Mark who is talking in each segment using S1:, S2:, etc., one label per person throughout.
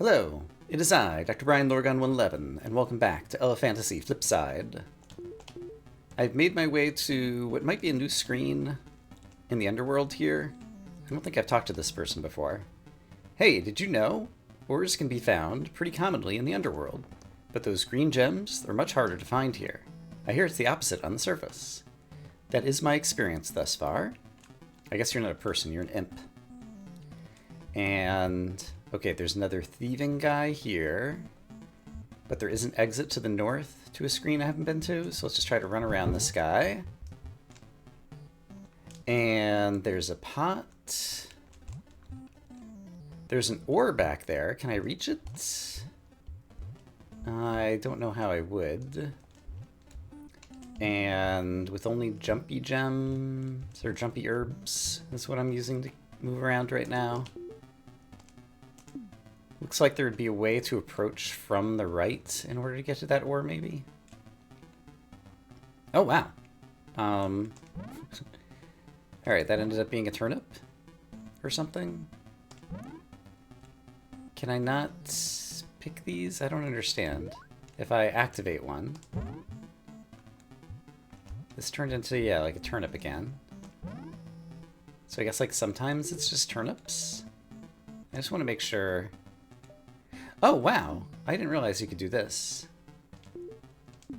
S1: Hello, it is I, Dr. Brian Lorgon 111, and welcome back to Elephantasy Flipside. I've made my way to what might be a new screen in the underworld here. I don't think I've talked to this person before. Hey, did you know? Ores can be found pretty commonly in the underworld, but those green gems are much harder to find here. I hear it's the opposite on the surface. That is my experience thus far. I guess you're not a person, you're an imp. And okay, there's another thieving guy here, but there is an exit to the north to a screen I haven't been to, so let's just try to run around this guy. And there's a pot. There's an ore back there. Can I reach it? I don't know how I would. And with only jumpy gems, or jumpy herbs, is what I'm using to move around right now. Looks like there would be a way to approach from the right in order to get to that ore, maybe? Oh, wow. Alright, that ended up being a turnip or something. Can I not pick these? I don't understand. If I activate one. This turned into, yeah, like a turnip again. So I guess, like, sometimes it's just turnips. I just want to make sure... Oh, wow! I didn't realize you could do this. You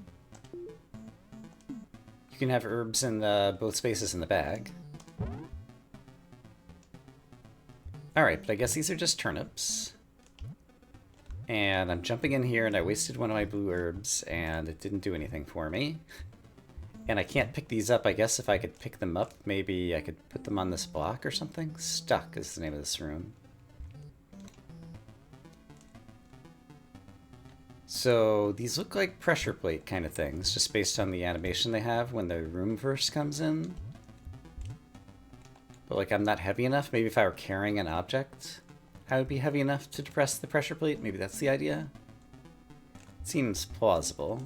S1: can have herbs in both spaces in the bag. Alright, but I guess these are just turnips. And I'm jumping in here and I wasted one of my blue herbs and it didn't do anything for me. And I can't pick these up. I guess if I could pick them up, maybe I could put them on this block or something. Stuck is the name of this room. So these look like pressure plate kind of things, just based on the animation they have when the room first comes in. But like I'm not heavy enough. Maybe if I were carrying an object, I would be heavy enough to depress the pressure plate. Maybe that's the idea. It seems plausible.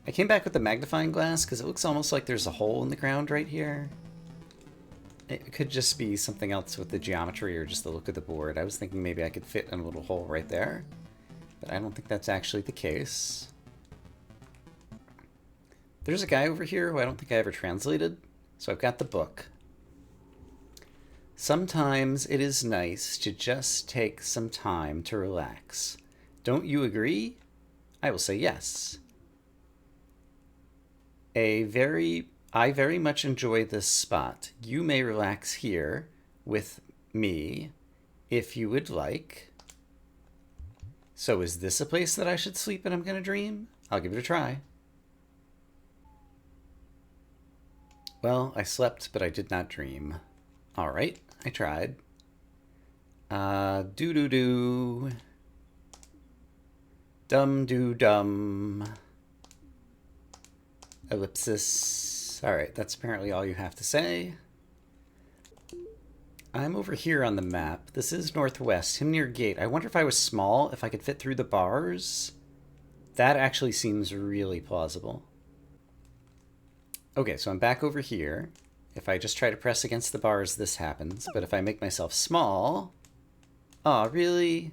S1: I came back with the magnifying glass because it looks almost like there's a hole in the ground right here. It could just be something else with the geometry or just the look of the board. I was thinking maybe I could fit in a little hole right there, but I don't think that's actually the case. There's a guy over here who I don't think I ever translated, so I've got the book. Sometimes it is nice to just take some time to relax. Don't you agree? I will say yes. I very much enjoy this spot. You may relax here with me if you would like. So is this a place that I should sleep and I'm gonna dream? I'll give it a try. Well, I slept, but I did not dream. Alright, I tried. Doo-doo-doo. Dum-doo-dum. Ellipsis. Alright, that's apparently all you have to say. I'm over here on the map. This is northwest, Himnir Gate. I wonder if I was small, if I could fit through the bars. That actually seems really plausible. Okay, so I'm back over here. If I just try to press against the bars, this happens. But if I make myself small... Aw, really?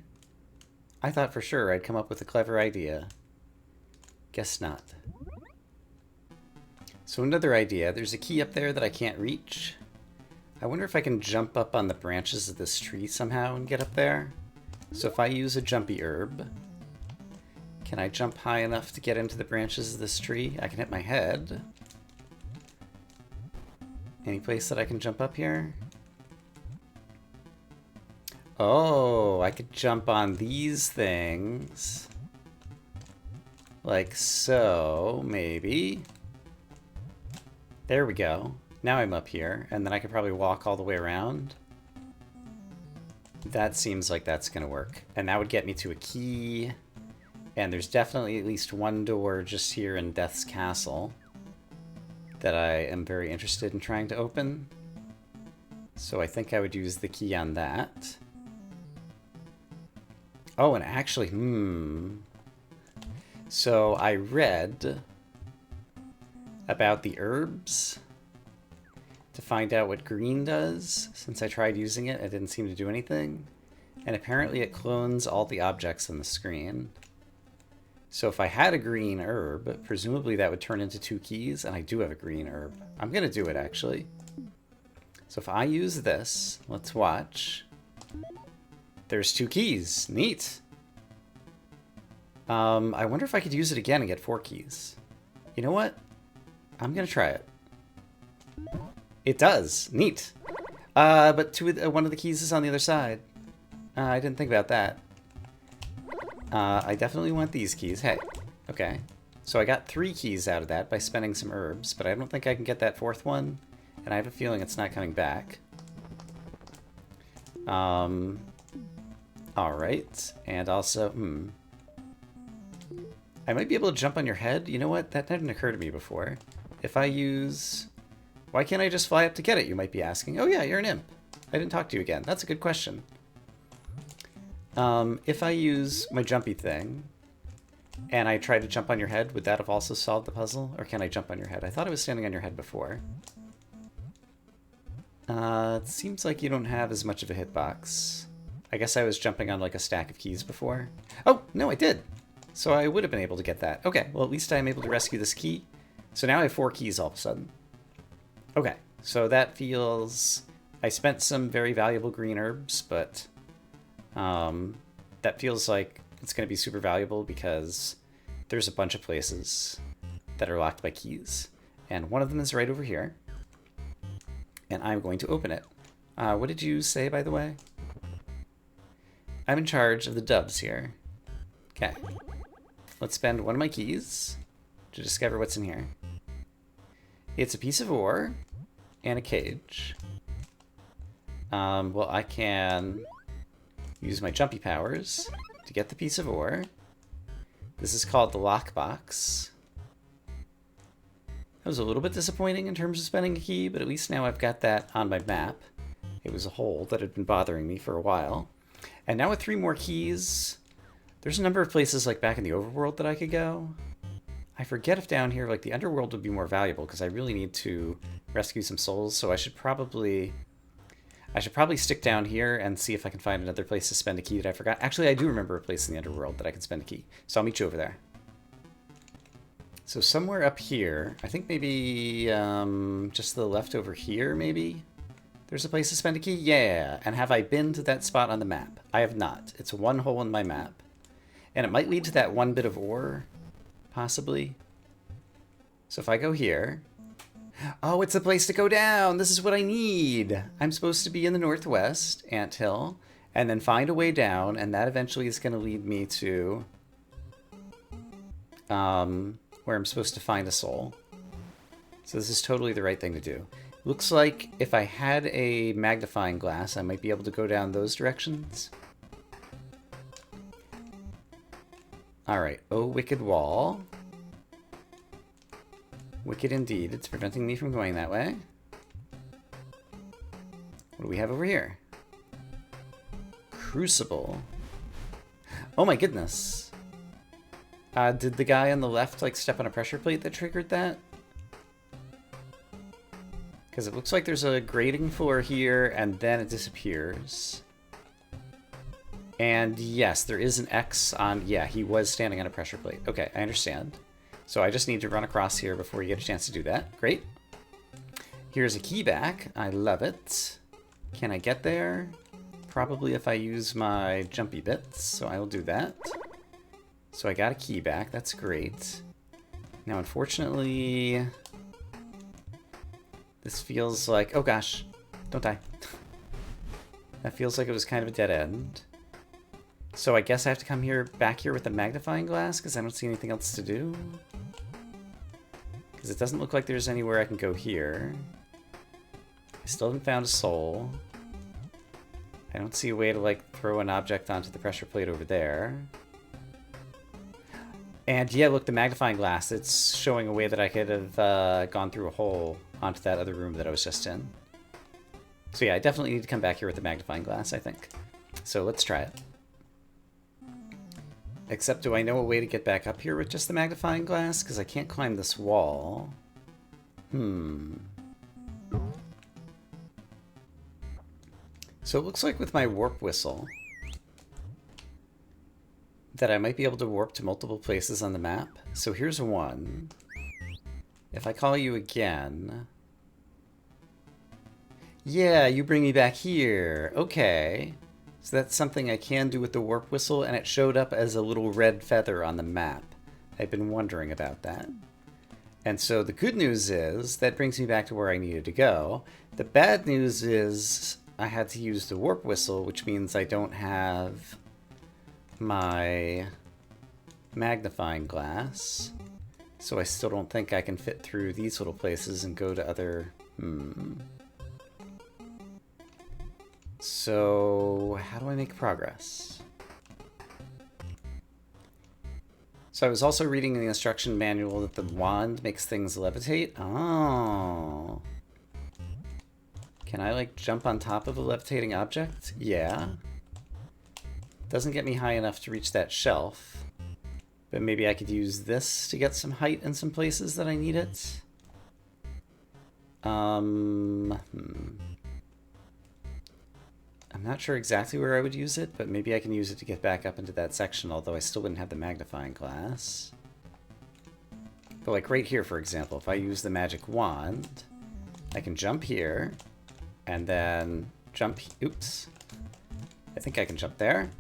S1: I thought for sure I'd come up with a clever idea. Guess not. So another idea, there's a key up there that I can't reach. I wonder if I can jump up on the branches of this tree somehow and get up there. So if I use a jumpy herb, can I jump high enough to get into the branches of this tree? I can hit my head. Any place that I can jump up here? Oh, I could jump on these things. Like so, maybe. There we go. Now I'm up here, and then I could probably walk all the way around. That seems like that's gonna work. And that would get me to a key. And there's definitely at least one door just here in Death's Castle that I am very interested in trying to open. So I think I would use the key on that. Oh, and actually, So I read about the herbs to find out what green does. Since I tried using it, it didn't seem to do anything. And apparently it clones all the objects on the screen. So if I had a green herb, presumably that would turn into 2 keys, and I do have a green herb. I'm going to do it, actually. So if I use this, let's watch. There's 2 keys. Neat. I wonder if I could use it again and get 4 keys. You know what? I'm going to try it. It does. Neat. But one of the keys is on the other side. I didn't think about that. I definitely want these keys. Hey. Okay. So I got 3 keys out of that by spending some herbs, but I don't think I can get that 4th one. And I have a feeling it's not coming back. Alright. And also, I might be able to jump on your head. You know what? That didn't occur to me before. If I use... Why can't I just fly up to get it, you might be asking. Oh yeah, you're an imp. I didn't talk to you again. That's a good question. If I use my jumpy thing, and I try to jump on your head, would that have also solved the puzzle? Or can I jump on your head? I thought I was standing on your head before. It seems like you don't have as much of a hitbox. I guess I was jumping on like a stack of keys before. Oh, no, I did. So I would have been able to get that. Okay, well at least I'm able to rescue this key. So now I have 4 keys all of a sudden. Okay, so that feels... I spent some very valuable green herbs, but that feels like it's going to be super valuable because there's a bunch of places that are locked by keys. And one of them is right over here. And I'm going to open it. What did you say, by the way? I'm in charge of the dubs here. Okay. Let's spend one of my keys to discover what's in here. It's a piece of ore and a cage. Well, I can use my jumpy powers to get the piece of ore. This is called the lockbox. That was a little bit disappointing in terms of spending a key, but at least now I've got that on my map. It was a hole that had been bothering me for a while. And now with 3 more keys, there's a number of places like back in the overworld that I could go. I forget if down here, like the underworld would be more valuable because I really need to rescue some souls, so I should probably stick down here and see if I can find another place to spend a key that I forgot. Actually, I do remember a place in the underworld that I can spend a key, so I'll meet you over there. So somewhere up here, I think maybe just to the left over here, maybe? There's a place to spend a key? Yeah, and have I been to that spot on the map? I have not. It's one hole in my map. And it might lead to that one bit of ore, possibly. So if I go here... Oh, it's the place to go down! This is what I need! I'm supposed to be in the northwest, anthill, and then find a way down, and that eventually is going to lead me to... where I'm supposed to find a soul. So this is totally the right thing to do. Looks like if I had a magnifying glass, I might be able to go down those directions. Alright, oh wicked wall. Wicked indeed, it's preventing me from going that way. What do we have over here? Crucible. Oh my goodness. Did the guy on the left like step on a pressure plate that triggered that? Because it looks like there's a grating floor here and then it disappears. And yes, there is an X on... Yeah, he was standing on a pressure plate. Okay, I understand. So I just need to run across here before you get a chance to do that. Great. Here's a key back. I love it. Can I get there? Probably if I use my jumpy bits, so I will do that. So I got a key back. That's great. Now, unfortunately... This feels like... Oh gosh. Don't die. That feels like it was kind of a dead end. So I guess I have to come back here with the magnifying glass because I don't see anything else to do. Because it doesn't look like there's anywhere I can go here. I still haven't found a soul. I don't see a way to like throw an object onto the pressure plate over there. And yeah, look, the magnifying glass, it's showing a way that I could have gone through a hole onto that other room that I was just in. So yeah, I definitely need to come back here with the magnifying glass, I think. So let's try it. Except, do I know a way to get back up here with just the magnifying glass? Because I can't climb this wall. So it looks like with my warp whistle that I might be able to warp to multiple places on the map. So here's one. If I call you again... Yeah, you bring me back here. Okay. So that's something I can do with the warp whistle, and it showed up as a little red feather on the map. I've been wondering about that. And so the good news is that brings me back to where I needed to go. The bad news is I had to use the warp whistle, which means I don't have my magnifying glass. So I still don't think I can fit through these little places and go to other... So how do I make progress? So I was also reading in the instruction manual that the wand makes things levitate. Oh. Can I, like, jump on top of a levitating object? Yeah. Doesn't get me high enough to reach that shelf. But maybe I could use this to get some height in some places that I need it. I'm not sure exactly where I would use it, but maybe I can use it to get back up into that section, although I still wouldn't have the magnifying glass. But like right here, for example, if I use the magic wand, I can jump here, and then jump... Oops. I think I can jump there.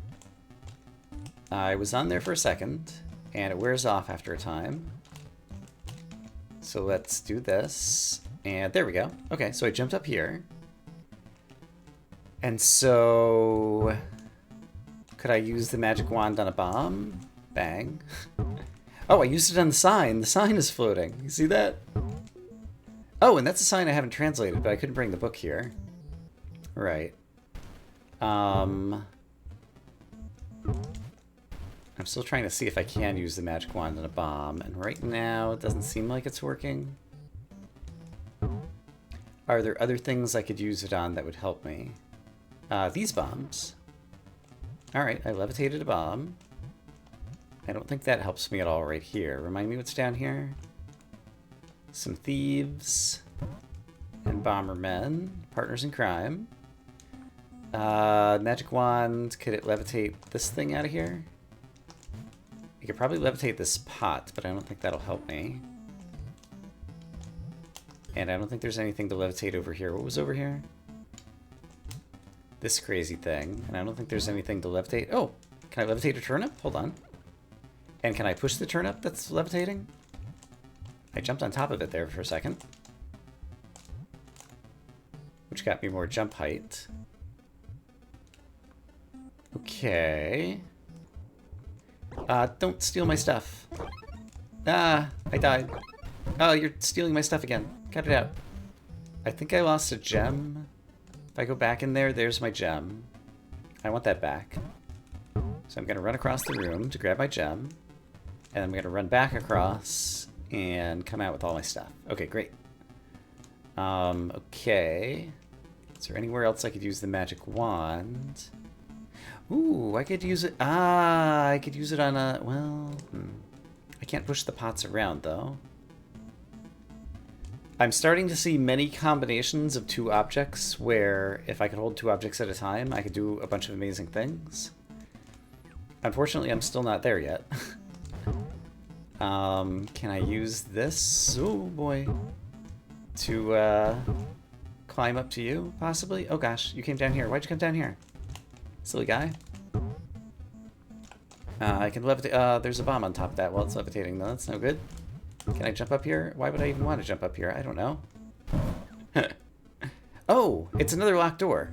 S1: I was on there for a second, and it wears off after a time. So let's do this, and there we go. Okay, so I jumped up here. And so, could I use the magic wand on a bomb? Bang. Oh, I used it on the sign. The sign is floating. You see that? Oh, and that's a sign I haven't translated, but I couldn't bring the book here. Right. I'm still trying to see if I can use the magic wand on a bomb, and right now it doesn't seem like it's working. Are there other things I could use it on that would help me? These bombs. Alright, I levitated a bomb. I don't think that helps me at all right here. Remind me what's down here? Some thieves. And bombermen. Partners in crime. Magic wand. Could it levitate this thing out of here? I could probably levitate this pot, but I don't think that'll help me. And I don't think there's anything to levitate over here. What was over here? This crazy thing, and I don't think there's anything to levitate. Oh, can I levitate a turnip? Hold on. And can I push the turnip that's levitating? I jumped on top of it there for a second. Which got me more jump height. Okay. Don't steal my stuff. Ah, I died. Oh, you're stealing my stuff again. Cut it out. I think I lost a gem. If I go back in there, there's my gem. I want that back. So I'm going to run across the room to grab my gem. And I'm going to run back across and come out with all my stuff. Okay, great. Okay. Is there anywhere else I could use the magic wand? Ooh, I could use it... Ah, I could use it on a... Well, I can't push the pots around, though. I'm starting to see many combinations of two objects where if I could hold two objects at a time, I could do a bunch of amazing things. Unfortunately, I'm still not there yet. Can I use this? Oh boy. To climb up to you, possibly? Oh gosh, you came down here. Why'd you come down here? Silly guy. I can levitate. There's a bomb on top of that while it's levitating, though. That's no good. Can I jump up here? Why would I even want to jump up here? I don't know. Oh, it's another locked door.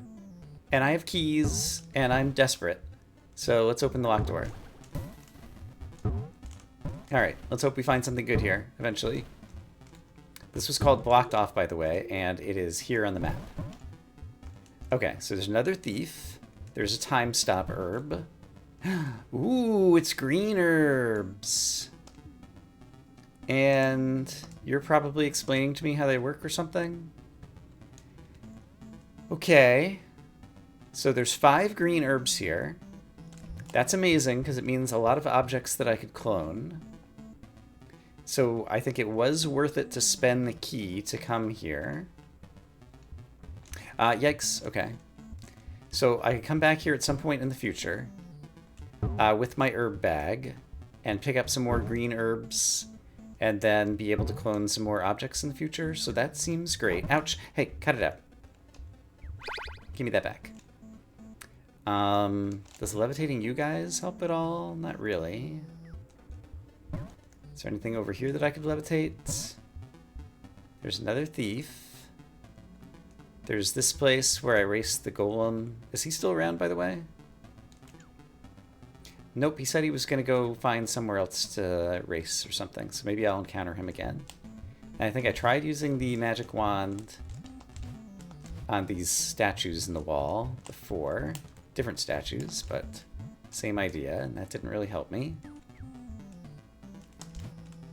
S1: And I have keys, and I'm desperate. So let's open the locked door. Alright, let's hope we find something good here, eventually. This was called Blocked Off, by the way, and it is here on the map. Okay, so there's another thief. There's a time stop herb. Ooh, it's green herbs. And you're probably explaining to me how they work or something? Okay. So there's 5 green herbs here. That's amazing, because it means a lot of objects that I could clone. So I think it was worth it to spend the key to come here. Yikes, okay. So I can come back here at some point in the future with my herb bag and pick up some more green herbs and then be able to clone some more objects in the future. So that seems great. Ouch. Hey, cut it out. Give me that back. Does levitating you guys help at all? Not really. Is there anything over here that I could levitate? There's another thief. There's this place where I raced the golem. Is he still around, by the way? Nope, he said he was going to go find somewhere else to race or something, so maybe I'll encounter him again. And I think I tried using the magic wand on these statues in the wall before. Different statues, but same idea, and that didn't really help me.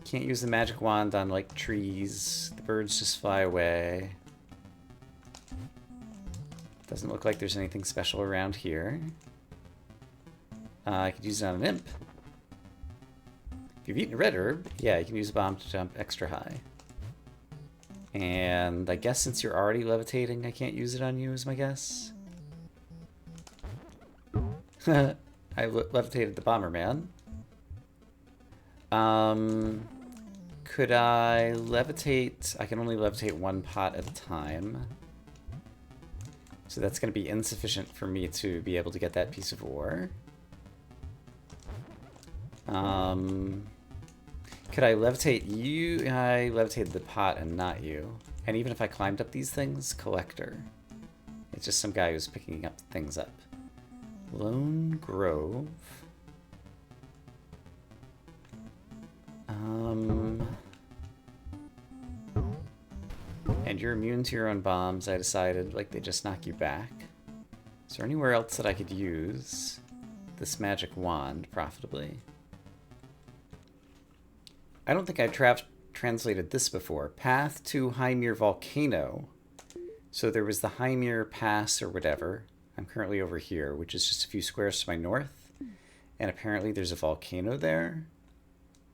S1: Can't use the magic wand on, like, trees. The birds just fly away. Doesn't look like there's anything special around here. I could use it on an imp. If you've eaten a red herb, yeah, you can use a bomb to jump extra high. And I guess since you're already levitating, I can't use it on you, is my guess. I levitated the Bomberman. Could I levitate? I can only levitate one pot at a time. So that's going to be insufficient for me to be able to get that piece of ore. Could I levitate you? I levitated the pot and not you. And even if I climbed up these things, collector. It's just some guy who's picking up things up. Lone Grove. And you're immune to your own bombs, I decided. Like, they just knock you back. Is there anywhere else that I could use this magic wand profitably? I don't think I translated this before. Path to Hymir Volcano. So there was the Hymir Pass or whatever. I'm currently over here, which is just a few squares to my north. And apparently there's a volcano there.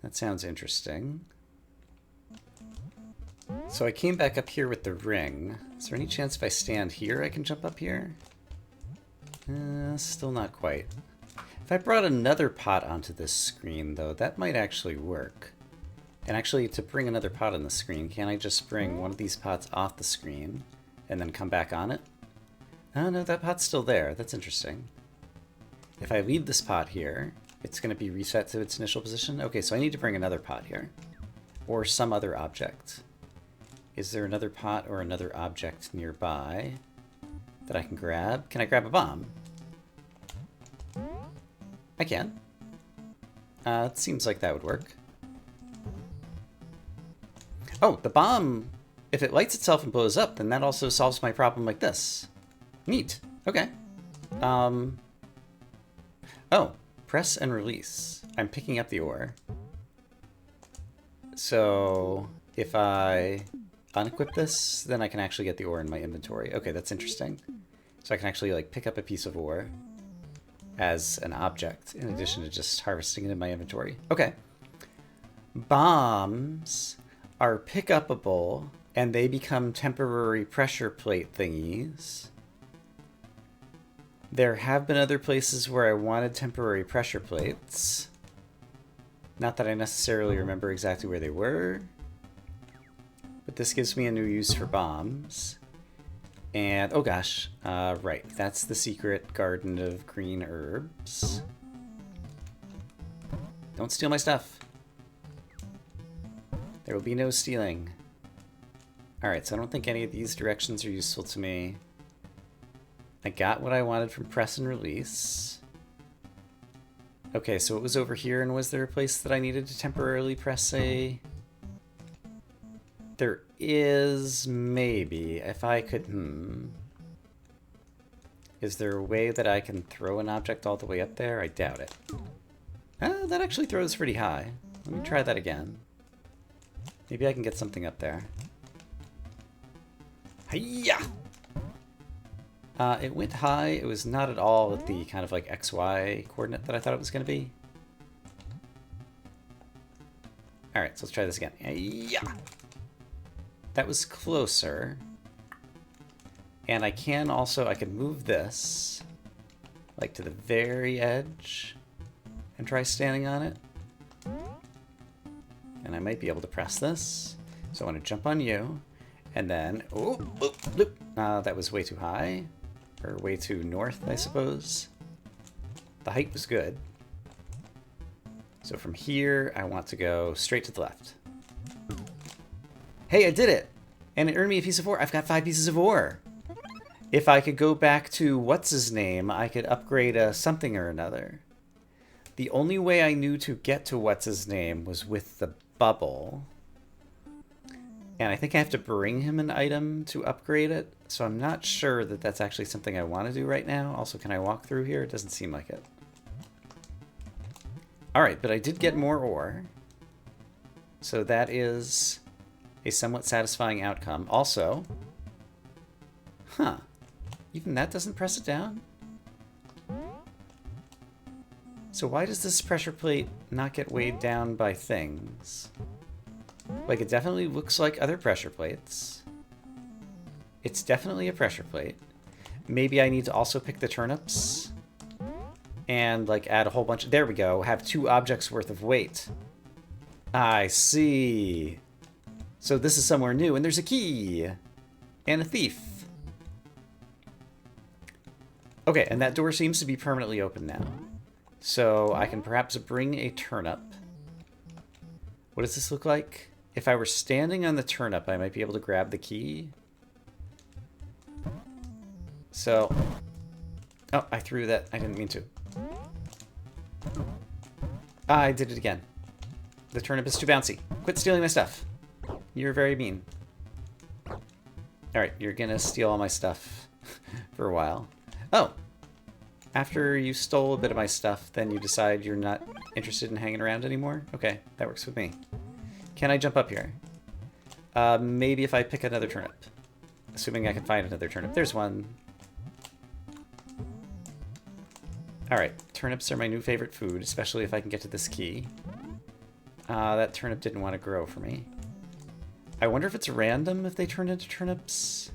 S1: That sounds interesting. So I came back up here with the ring. Is there any chance if I stand here I can jump up here? Still not quite. If I brought another pot onto this screen, though, that might actually work. And actually, to bring another pot on the screen, can't I just bring one of these pots off the screen and then come back on it? Oh, no, that pot's still there. That's interesting. If I leave this pot here, it's going to be reset to its initial position. Okay, so I need to bring another pot here. Or some other object. Is there another pot or another object nearby that I can grab? Can I grab a bomb? I can. It seems like that would work. Oh, the bomb, if it lights itself and blows up, then that also solves my problem like this. Neat. Okay. Oh, press and release. I'm picking up the ore. So if I unequip this, then I can actually get the ore in my inventory. Okay, that's interesting. So I can actually like pick up a piece of ore as an object in addition to just harvesting it in my inventory. Okay. Bombs are pick-upable and they become temporary pressure plate thingies. There have been other places where I wanted temporary pressure plates. Not that I necessarily remember exactly where they were. But this gives me a new use for bombs. And, oh gosh, right, that's the secret garden of green herbs. Don't steal my stuff. There will be no stealing. Alright, so I don't think any of these directions are useful to me. I got what I wanted from press and release. Okay, so it was over here, and was there a place that I needed to temporarily press a... There is, maybe. If I could, Is there a way that I can throw an object all the way up there? I doubt it. That actually throws pretty high. Let me try that again. Maybe I can get something up there. Hi-ya! It went high. It was not at all at the kind of like XY coordinate that I thought it was going to be. Alright, so let's try this again. Yeah. That was closer. And I can also, I can move this, like to the very edge, and try standing on it. And I might be able to press this. So I want to jump on you, and then, that was way too high, or way too north, I suppose. The height was good. So from here, I want to go straight to the left. Hey, I did it! And it earned me a piece of ore. I've got 5 pieces of ore. If I could go back to what's-his-name, I could upgrade a something or another. The only way I knew to get to what's-his-name was with the bubble. And I think I have to bring him an item to upgrade it. So I'm not sure that that's actually something I want to do right now. Also, can I walk through here? It doesn't seem like it. Alright, but I did get more ore. So that is a somewhat satisfying outcome. Also, even that doesn't press it down? So why does this pressure plate not get weighed down by things? Like, it definitely looks like other pressure plates. It's definitely a pressure plate. Maybe I need to also pick the turnips and, like, add a whole bunch of... There we go. Have 2 objects worth of weight. I see. So this is somewhere new, and there's a key. And a thief. Okay, and that door seems to be permanently open now. So I can perhaps bring a turnip. What does this look like? If I were standing on the turnip, I might be able to grab the key. So... Oh, I threw that. I didn't mean to. I did it again. The turnip is too bouncy. Quit stealing my stuff. You're very mean. Alright, you're gonna steal all my stuff for a while. Oh! After you stole a bit of my stuff, then you decide you're not interested in hanging around anymore? Okay, that works with me. Can I jump up here? Maybe if I pick another turnip. Assuming I can find another turnip. There's one. Alright, turnips are my new favorite food, especially if I can get to this key. That turnip didn't want to grow for me. I wonder if it's random if they turn into turnips.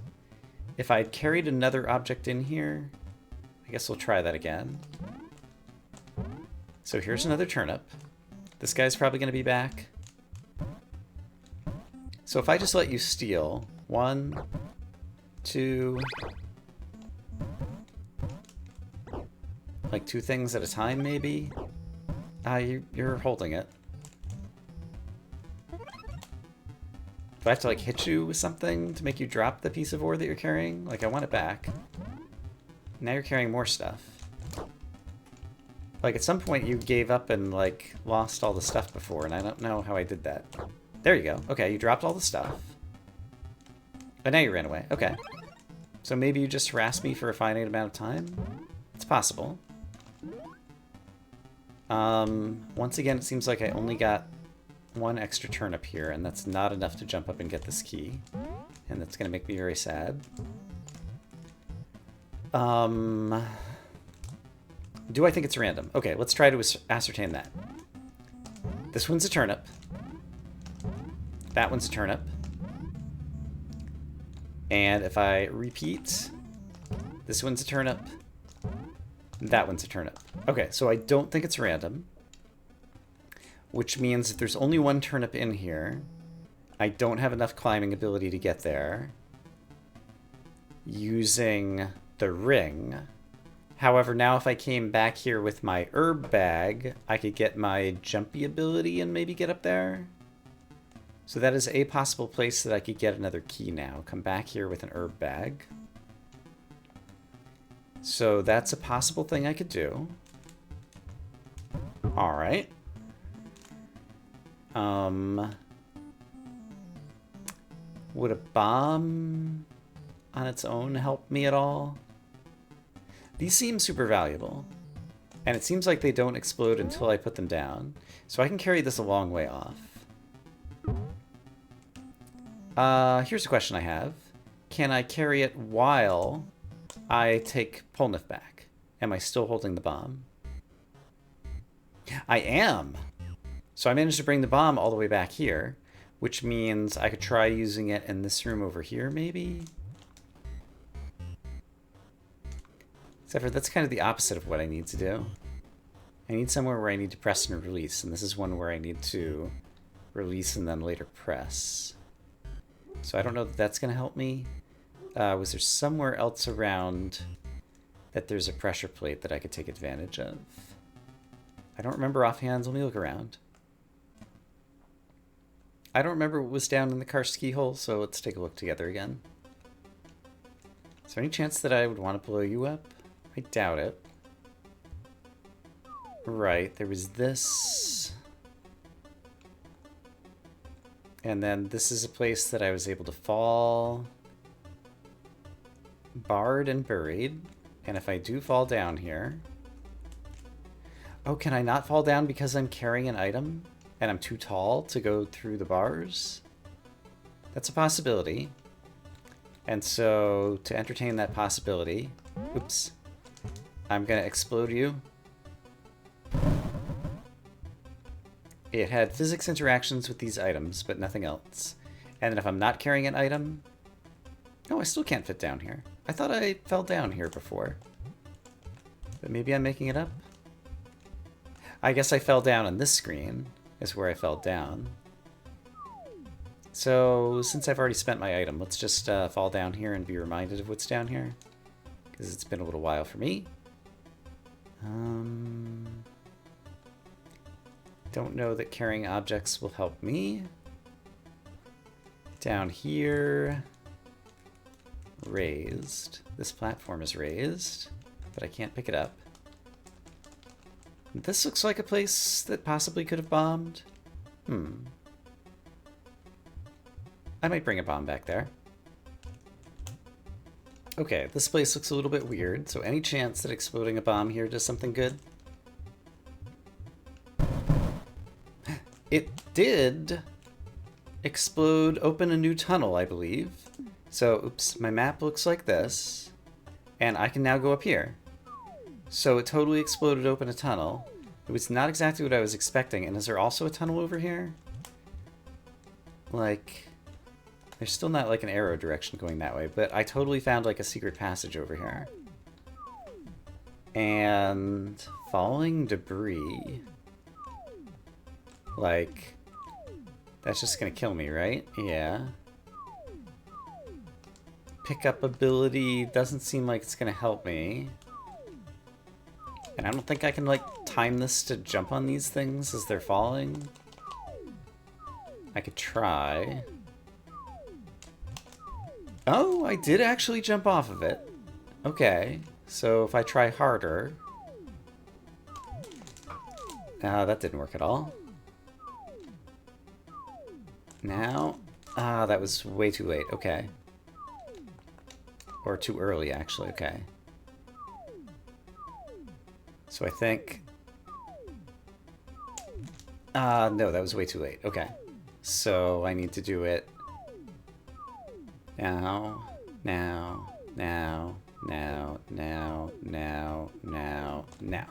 S1: If I carried another object in here, I guess we'll try that again. So here's another turnip. This guy's probably going to be back. So if I just let you steal 1, 2, like 2 things at a time, maybe? You're holding it. Do I have to, like, hit you with something to make you drop the piece of ore that you're carrying? Like, I want it back. Now you're carrying more stuff. Like, at some point you gave up and, like, lost all the stuff before, and I don't know how I did that. There you go. Okay, you dropped all the stuff. But now you ran away. Okay. So maybe you just harassed me for a finite amount of time? It's possible. Once again, it seems like I only got 1 extra turnip here, and that's not enough to jump up and get this key. And that's going to make me very sad. Do I think it's random? Okay, let's try to ascertain that. This one's a turnip. That one's a turnip. And if I repeat, this one's a turnip. That one's a turnip. Okay, so I don't think it's random. Which means if there's only 1 turnip in here, I don't have enough climbing ability to get there using the ring. However, now if I came back here with my herb bag, I could get my jumpy ability and maybe get up there. So that is a possible place that I could get another key now. Come back here with an herb bag. So that's a possible thing I could do. Alright. Would a bomb on its own help me at all? These seem super valuable. And it seems like they don't explode until I put them down. So I can carry this a long way off. Here's a question I have. Can I carry it while I take Polniff back? Am I still holding the bomb? I am! So I managed to bring the bomb all the way back here, which means I could try using it in this room over here, maybe? Except for that's kind of the opposite of what I need to do. I need somewhere where I need to press and release, and this is one where I need to release and then later press. So I don't know if that's going to help me. Was there somewhere else around that there's a pressure plate that I could take advantage of? I don't remember offhand. Let me look around. I don't remember what was down in the karst keyhole, so let's take a look together again. Is there any chance that I would want to blow you up? I doubt it. Right, there was this. And then this is a place that I was able to fall, barred and buried. And if I do fall down here... Oh, can I not fall down because I'm carrying an item and I'm too tall to go through the bars? That's a possibility. And so, to entertain that possibility... Oops. I'm gonna explode you. It had physics interactions with these items, but nothing else. And then if I'm not carrying an item... No, I still can't fit down here. I thought I fell down here before. But maybe I'm making it up? I guess I fell down on this screen, is where I fell down. So, since I've already spent my item, let's just fall down here and be reminded of what's down here. Because it's been a little while for me. Don't know that carrying objects will help me. Down here... Raised. This platform is raised, but I can't pick it up. This looks like a place that possibly could have bombed. I might bring a bomb back there. Okay, this place looks a little bit weird, so any chance that exploding a bomb here does something good? It did explode, open a new tunnel, I believe. So, oops, my map looks like this, and I can now go up here. So it totally exploded open a tunnel. It was not exactly what I was expecting, and is there also a tunnel over here? Like, there's still not like an arrow direction going that way, but I totally found like a secret passage over here. And falling debris. Like, that's just gonna kill me, right? Yeah. Pickup ability doesn't seem like it's gonna help me. And I don't think I can, like, time this to jump on these things as they're falling. I could try. Oh, I did actually jump off of it. Okay, so if I try harder... that didn't work at all. Now... that was way too late. Okay. Or too early, actually. Okay. So I think... no, that was way too late. Okay. So I need to do it... Now, now, now, now, now, now, now, now.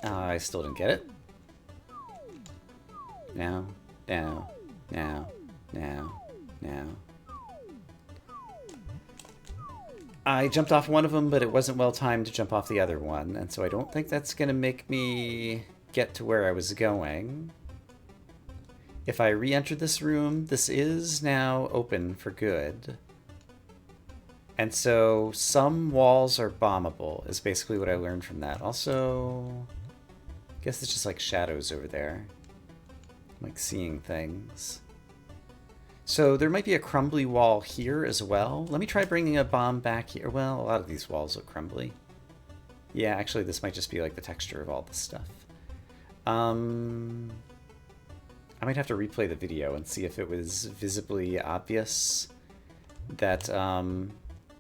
S1: I still didn't get it. Now, now, now, now, now. I jumped off one of them, but it wasn't well timed to jump off the other one, and so I don't think that's going to make me get to where I was going. If I re-enter this room, this is now open for good. And so some walls are bombable, is basically what I learned from that. Also, I guess it's just like shadows over there. I'm like seeing things. So there might be a crumbly wall here as well. Let me try bringing a bomb back here. Well, a lot of these walls look crumbly. Yeah, actually this might just be like the texture of all this stuff. I might have to replay the video and see if it was visibly obvious that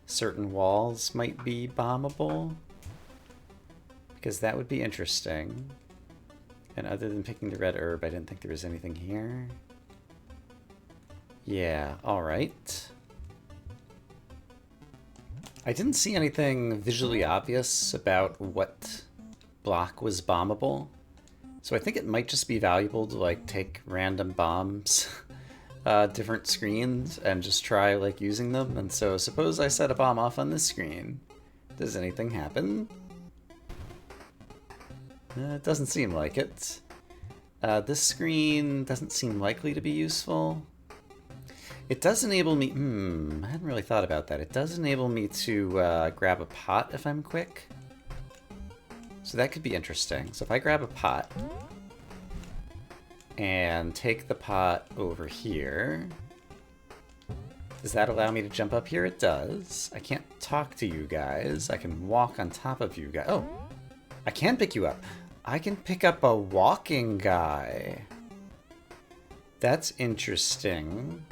S1: certain walls might be bombable. Because that would be interesting. And other than picking the red herb, I didn't think there was anything here. Yeah, alright. I didn't see anything visually obvious about what block was bombable. So I think it might just be valuable to like take random bombs, different screens, and just try like using them. And so suppose I set a bomb off on this screen, Does anything happen? It doesn't seem like it. This screen doesn't seem likely to be useful. It does enable me... I hadn't really thought about that. It does enable me to grab a pot if I'm quick. So that could be interesting. So if I grab a pot and take the pot over here, does that allow me to jump up here? It does. I can't talk to you guys. I can walk on top of you guys. Oh, I can pick you up. I can pick up a walking guy. That's interesting.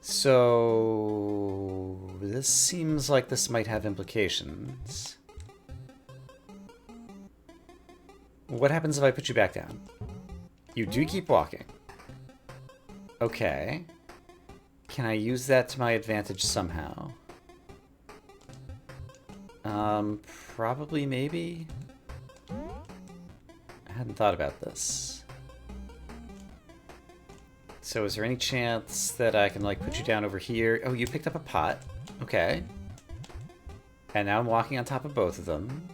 S1: So this seems like this might have implications. What happens if I put you back down? You do keep walking. Okay. Can I use that to my advantage somehow? Probably, maybe? I hadn't thought about this. So is there any chance that I can, like, put you down over here? Oh, you picked up a pot. Okay. And now I'm walking on top of both of them.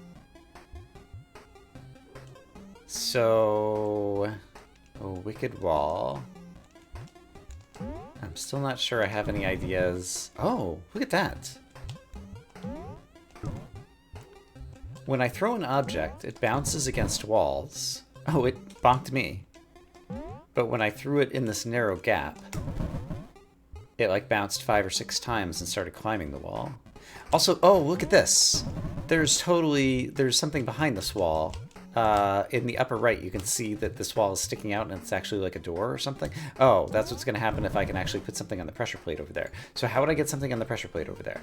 S1: So... a wicked wall. I'm still not sure I have any ideas. Oh, look at that. When I throw an object, it bounces against walls. Oh, it bonked me. But when I threw it in this narrow gap, it like bounced 5 or 6 times and started climbing the wall. Also, oh, look at this. There's something behind this wall. In the upper right, you can see that this wall is sticking out and it's actually like a door or something. Oh, that's what's going to happen if I can actually put something on the pressure plate over there. So how would I get something on the pressure plate over there?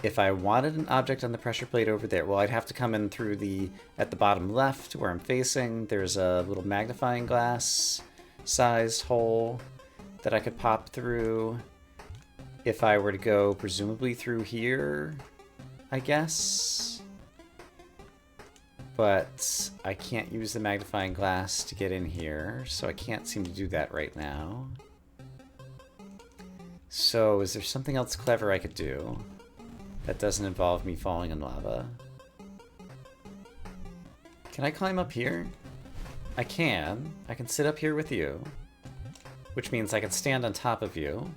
S1: If I wanted an object on the pressure plate over there, well, I'd have to come in through at the bottom left where I'm facing. There's a little magnifying glass sized hole that I could pop through. If I were to go presumably through here, I guess. But I can't use the magnifying glass to get in here, so I can't seem to do that right now. So is there something else clever I could do that doesn't involve me falling in lava? Can I climb up here? I can. I can sit up here with you, which means I can stand on top of you,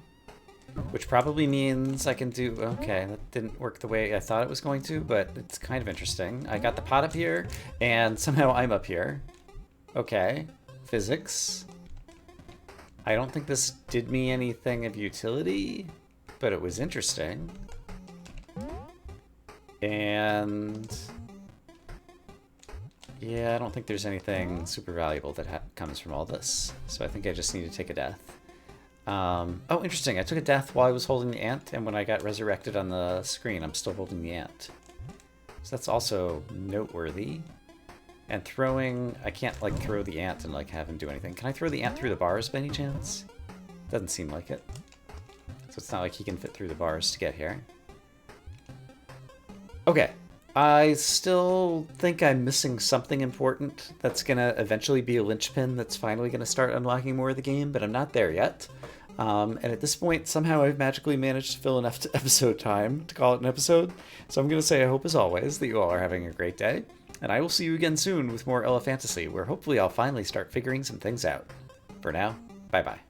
S1: which probably means I can do... Okay, that didn't work the way I thought it was going to, but it's kind of interesting. I got the pot up here, and somehow I'm up here. Okay, physics. I don't think this did me anything of utility, but it was interesting. And... yeah, I don't think there's anything super valuable that comes from all this. So I think I just need to take a death. Oh, interesting. I took a death while I was holding the ant, and when I got resurrected on the screen, I'm still holding the ant. So that's also noteworthy. And throwing... I can't, like, throw the ant and, like, have him do anything. Can I throw the ant through the bars by any chance? Doesn't seem like it. So it's not like he can fit through the bars to get here. Okay. I still think I'm missing something important that's going to eventually be a linchpin that's finally going to start unlocking more of the game, but I'm not there yet. And at this point, somehow I've magically managed to fill enough episode time to call it an episode. So I'm going to say I hope, as always, that you all are having a great day. And I will see you again soon with more Elephantasy, where hopefully I'll finally start figuring some things out. For now, bye-bye.